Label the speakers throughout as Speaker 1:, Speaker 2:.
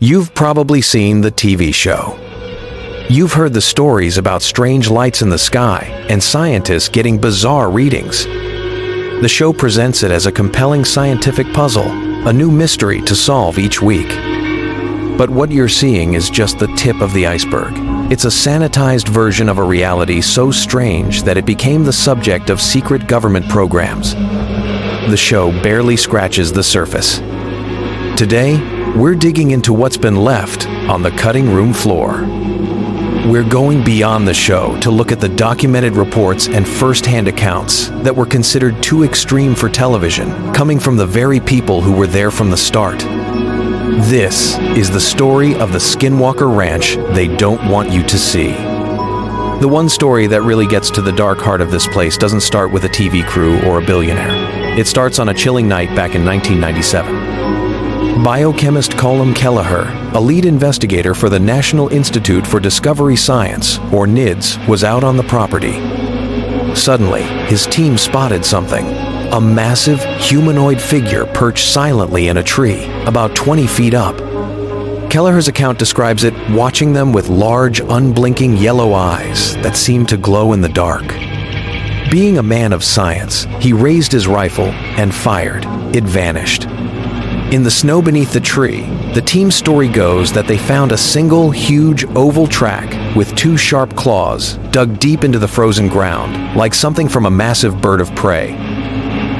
Speaker 1: You've probably seen the TV show. You've heard the stories about strange lights in the sky and scientists getting bizarre readings. The show presents it as a compelling scientific puzzle, a new mystery to solve each week. But what you're seeing is just the tip of the iceberg. It's a sanitized version of a reality so strange that it became the subject of secret government programs. The show barely scratches the surface. Today, we're digging into what's been left on the cutting room floor. We're going beyond the show to look at the documented reports and first-hand accounts that were considered too extreme for television, coming from the very people who were there from the start. This is the story of the Skinwalker Ranch they don't want you to see. The one story that really gets to the dark heart of this place doesn't start with a TV crew or a billionaire. It starts on a chilling night back in 1997. Biochemist Colm Kelleher, a lead investigator for the National Institute for Discovery Science, or NIDS, was out on the property. Suddenly, his team spotted something. A massive, humanoid figure perched silently in a tree, about 20 feet up. Kelleher's account describes it watching them with large, unblinking yellow eyes that seemed to glow in the dark. Being a man of science, he raised his rifle and fired. It vanished. In the snow beneath the tree, the team's story goes that they found a single, huge oval track with two sharp claws dug deep into the frozen ground, like something from a massive bird of prey.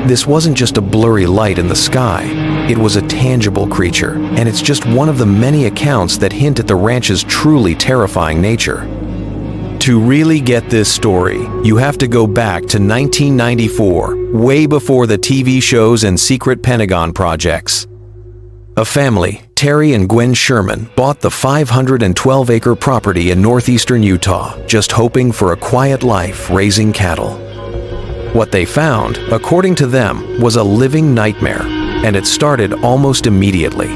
Speaker 1: This wasn't just a blurry light in the sky, it was a tangible creature, and it's just one of the many accounts that hint at the ranch's truly terrifying nature. To really get this story, you have to go back to 1994, way before the TV shows and secret Pentagon projects. A family, Terry and Gwen Sherman, bought the 512-acre property in northeastern Utah, just hoping for a quiet life raising cattle. What they found, according to them, was a living nightmare, and it started almost immediately.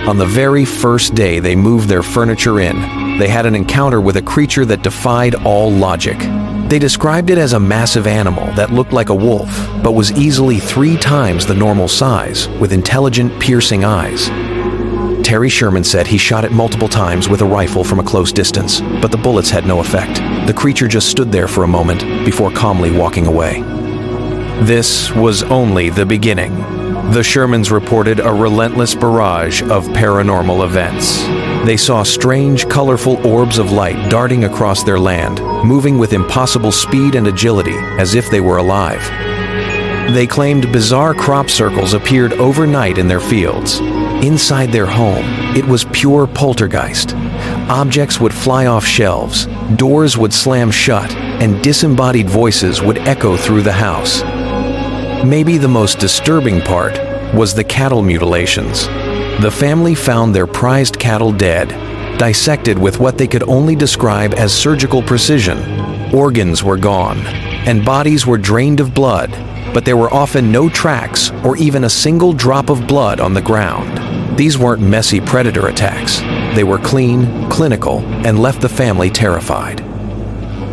Speaker 1: On the very first day they moved their furniture in, they had an encounter with a creature that defied all logic. They described it as a massive animal that looked like a wolf, but was easily 3 times the normal size, with intelligent, piercing eyes. Terry Sherman said he shot it multiple times with a rifle from a close distance, but the bullets had no effect. The creature just stood there for a moment before calmly walking away. This was only the beginning. The Shermans reported a relentless barrage of paranormal events. They saw strange, colorful orbs of light darting across their land, moving with impossible speed and agility, as if they were alive. They claimed bizarre crop circles appeared overnight in their fields. Inside their home, it was pure poltergeist. Objects would fly off shelves, doors would slam shut, and disembodied voices would echo through the house. Maybe the most disturbing part was the cattle mutilations. The family found their prized cattle dead, dissected with what they could only describe as surgical precision. Organs were gone, and bodies were drained of blood, but there were often no tracks or even a single drop of blood on the ground. These weren't messy predator attacks. They were clean, clinical, and left the family terrified.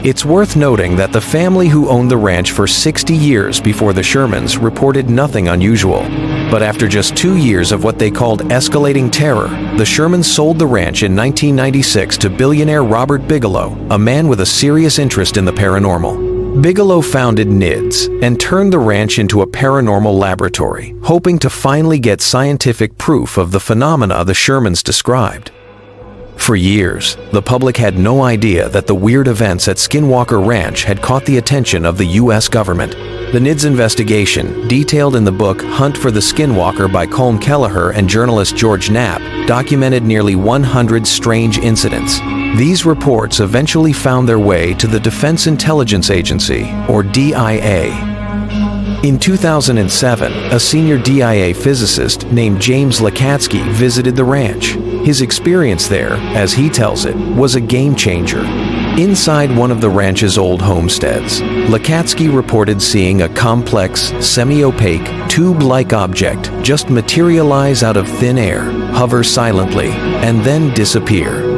Speaker 1: It's worth noting that the family who owned the ranch for 60 years before the Shermans reported nothing unusual. But after just 2 years of what they called escalating terror, the Shermans sold the ranch in 1996 to billionaire Robert Bigelow, a man with a serious interest in the paranormal. Bigelow founded NIDS and turned the ranch into a paranormal laboratory, hoping to finally get scientific proof of the phenomena the Shermans described. For years, the public had no idea that the weird events at Skinwalker Ranch had caught the attention of the U.S. government. The NIDS investigation, detailed in the book Hunt for the Skinwalker by Colm Kelleher and journalist George Knapp, documented nearly 100 strange incidents. These reports eventually found their way to the Defense Intelligence Agency, or DIA. In 2007, a senior DIA physicist named James Lakatsky visited the ranch. His experience there, as he tells it, was a game changer. Inside one of the ranch's old homesteads, Lakatsky reported seeing a complex, semi-opaque, tube-like object just materialize out of thin air, hover silently, and then disappear.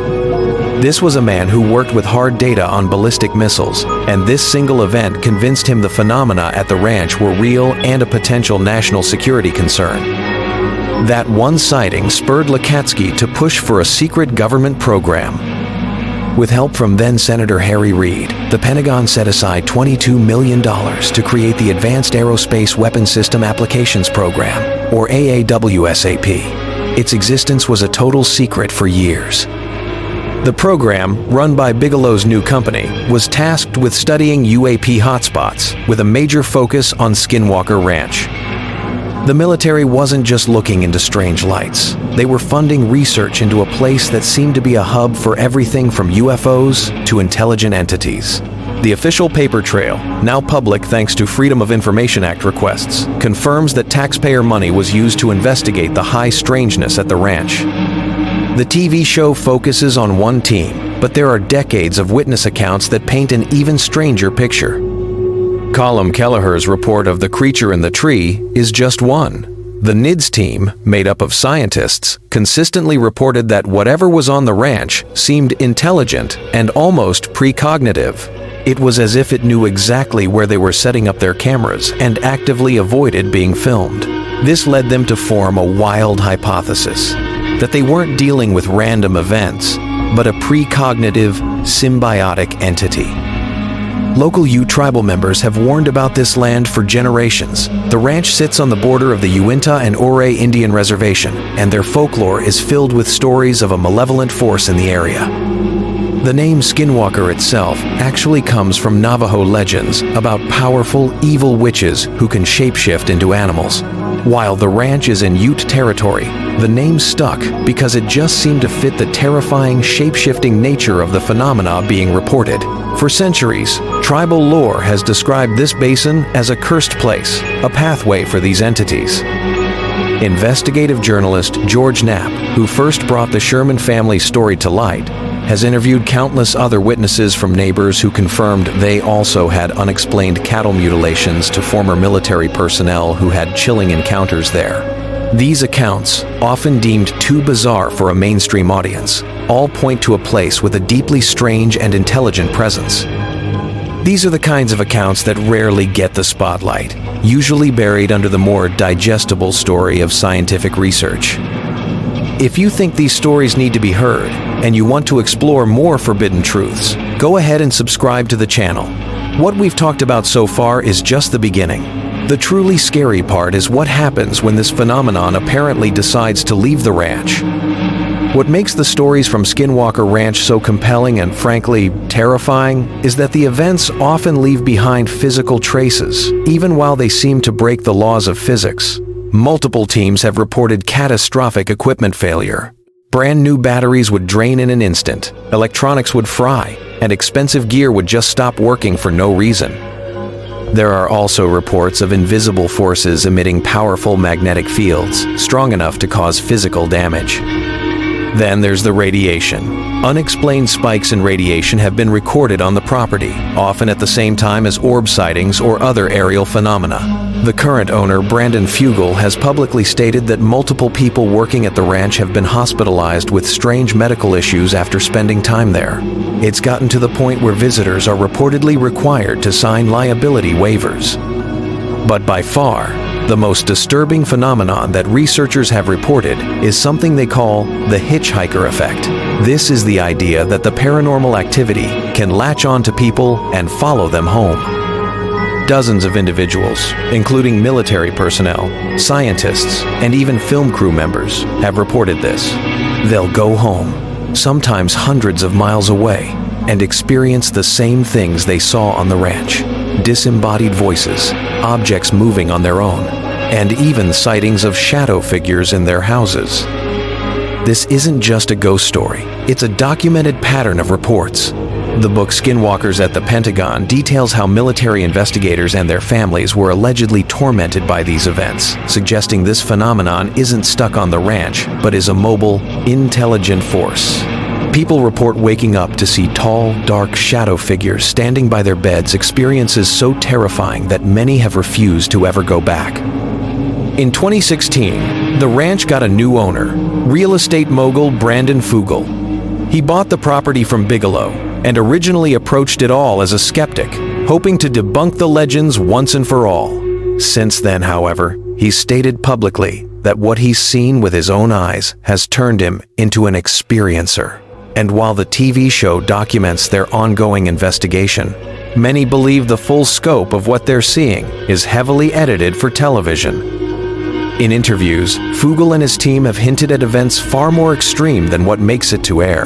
Speaker 1: This was a man who worked with hard data on ballistic missiles, and this single event convinced him the phenomena at the ranch were real and a potential national security concern. That one sighting spurred Lakatsky to push for a secret government program. With help from then-Senator Harry Reid, the Pentagon set aside $22 million to create the Advanced Aerospace Weapon System Applications Program, or AAWSAP. Its existence was a total secret for years. The program, run by Bigelow's new company, was tasked with studying UAP hotspots, with a major focus on Skinwalker Ranch. The military wasn't just looking into strange lights. They were funding research into a place that seemed to be a hub for everything from UFOs to intelligent entities. The official paper trail, now public thanks to Freedom of Information Act requests, confirms that taxpayer money was used to investigate the high strangeness at the ranch. The TV show focuses on one team, but there are decades of witness accounts that paint an even stranger picture. Colm Kelleher's report of the creature in the tree is just one. The NIDS team, made up of scientists, consistently reported that whatever was on the ranch seemed intelligent and almost precognitive. It was as if it knew exactly where they were setting up their cameras and actively avoided being filmed. This led them to form a wild hypothesis that they weren't dealing with random events, but a precognitive, symbiotic entity. Local Ute tribal members have warned about this land for generations. The ranch sits on the border of the Uinta and Ouray Indian Reservation, and their folklore is filled with stories of a malevolent force in the area. The name Skinwalker itself actually comes from Navajo legends about powerful, evil witches who can shapeshift into animals. While the ranch is in Ute territory, the name stuck because it just seemed to fit the terrifying, shape-shifting nature of the phenomena being reported. For centuries, tribal lore has described this basin as a cursed place, a pathway for these entities. Investigative journalist George Knapp, who first brought the Sherman family story to light, has interviewed countless other witnesses from neighbors who confirmed they also had unexplained cattle mutilations to former military personnel who had chilling encounters there. These accounts, often deemed too bizarre for a mainstream audience, all point to a place with a deeply strange and intelligent presence. These are the kinds of accounts that rarely get the spotlight, usually buried under the more digestible story of scientific research. If you think these stories need to be heard, and you want to explore more forbidden truths, go ahead and subscribe to the channel. What we've talked about so far is just the beginning. The truly scary part is what happens when this phenomenon apparently decides to leave the ranch. What makes the stories from Skinwalker Ranch so compelling and frankly terrifying is that the events often leave behind physical traces, even while they seem to break the laws of physics. Multiple teams have reported catastrophic equipment failure. Brand new batteries would drain in an instant, electronics would fry, and expensive gear would just stop working for no reason. There are also reports of invisible forces emitting powerful magnetic fields, strong enough to cause physical damage. Then there's the radiation. Unexplained spikes in radiation have been recorded on the property, often at the same time as orb sightings or other aerial phenomena. The current owner, Brandon Fugal, has publicly stated that multiple people working at the ranch have been hospitalized with strange medical issues after spending time there. It's gotten to the point where visitors are reportedly required to sign liability waivers. But by far, the most disturbing phenomenon that researchers have reported is something they call the hitchhiker effect. This is the idea that the paranormal activity can latch on to people and follow them home. Dozens of individuals, including military personnel, scientists, and even film crew members, have reported this. They'll go home, sometimes hundreds of miles away, and experience the same things they saw on the ranch. Disembodied voices, objects moving on their own, and even sightings of shadow figures in their houses. This isn't just a ghost story, it's a documented pattern of reports. The book Skinwalkers at the Pentagon details how military investigators and their families were allegedly tormented by these events, suggesting this phenomenon isn't stuck on the ranch, but is a mobile, intelligent force. People report waking up to see tall, dark shadow figures standing by their beds, experiences so terrifying that many have refused to ever go back. In 2016, the ranch got a new owner, real estate mogul Brandon Fugal. He bought the property from Bigelow and originally approached it all as a skeptic, hoping to debunk the legends once and for all. Since then, however, he's stated publicly that what he's seen with his own eyes has turned him into an experiencer. And while the TV show documents their ongoing investigation, many believe the full scope of what they're seeing is heavily edited for television. In interviews, Fugal and his team have hinted at events far more extreme than what makes it to air.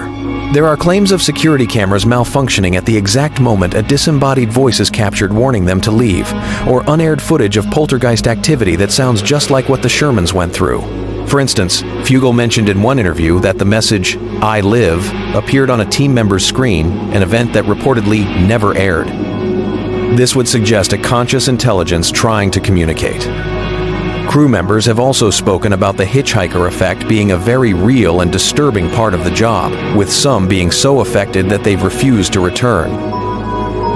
Speaker 1: There are claims of security cameras malfunctioning at the exact moment a disembodied voice is captured warning them to leave, or unaired footage of poltergeist activity that sounds just like what the Shermans went through. For instance, Fugal mentioned in one interview that the message, "I live," appeared on a team member's screen, an event that reportedly never aired. This would suggest a conscious intelligence trying to communicate. Crew members have also spoken about the hitchhiker effect being a very real and disturbing part of the job, with some being so affected that they've refused to return.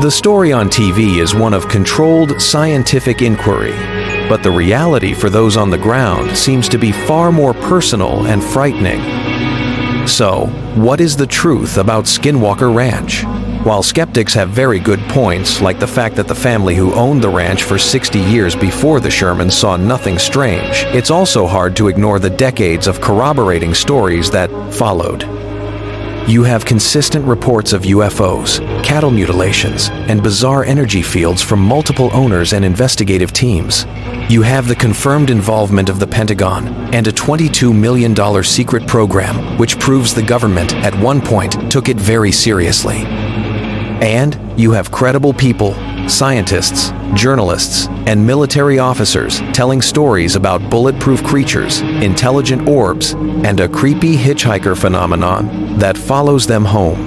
Speaker 1: The story on TV is one of controlled scientific inquiry, but the reality for those on the ground seems to be far more personal and frightening. So, what is the truth about Skinwalker Ranch? While skeptics have very good points, like the fact that the family who owned the ranch for 60 years before the Shermans saw nothing strange, it's also hard to ignore the decades of corroborating stories that followed. You have consistent reports of UFOs, cattle mutilations, and bizarre energy fields from multiple owners and investigative teams. You have the confirmed involvement of the Pentagon and a $22 million secret program, which proves the government at one point took it very seriously. And you have credible people, scientists, journalists, and military officers telling stories about bulletproof creatures, intelligent orbs, and a creepy hitchhiker phenomenon that follows them home.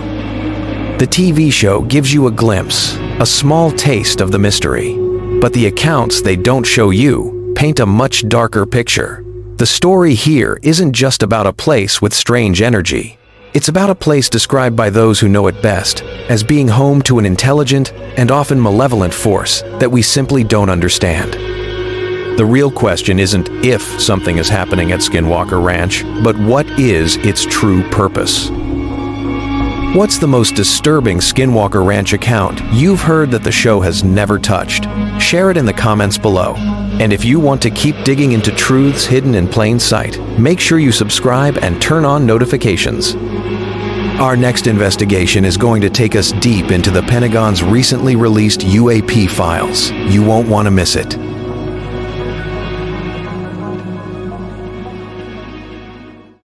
Speaker 1: The TV show gives you a glimpse, a small taste of the mystery, but the accounts they don't show you paint a much darker picture. The story here isn't just about a place with strange energy. It's about a place described by those who know it best as being home to an intelligent and often malevolent force that we simply don't understand. The real question isn't if something is happening at Skinwalker Ranch, but what is its true purpose? What's the most disturbing Skinwalker Ranch account you've heard that the show has never touched? Share it in the comments below. And if you want to keep digging into truths hidden in plain sight, make sure you subscribe and turn on notifications. Our next investigation is going to take us deep into the Pentagon's recently released UAP files. You won't want to miss it.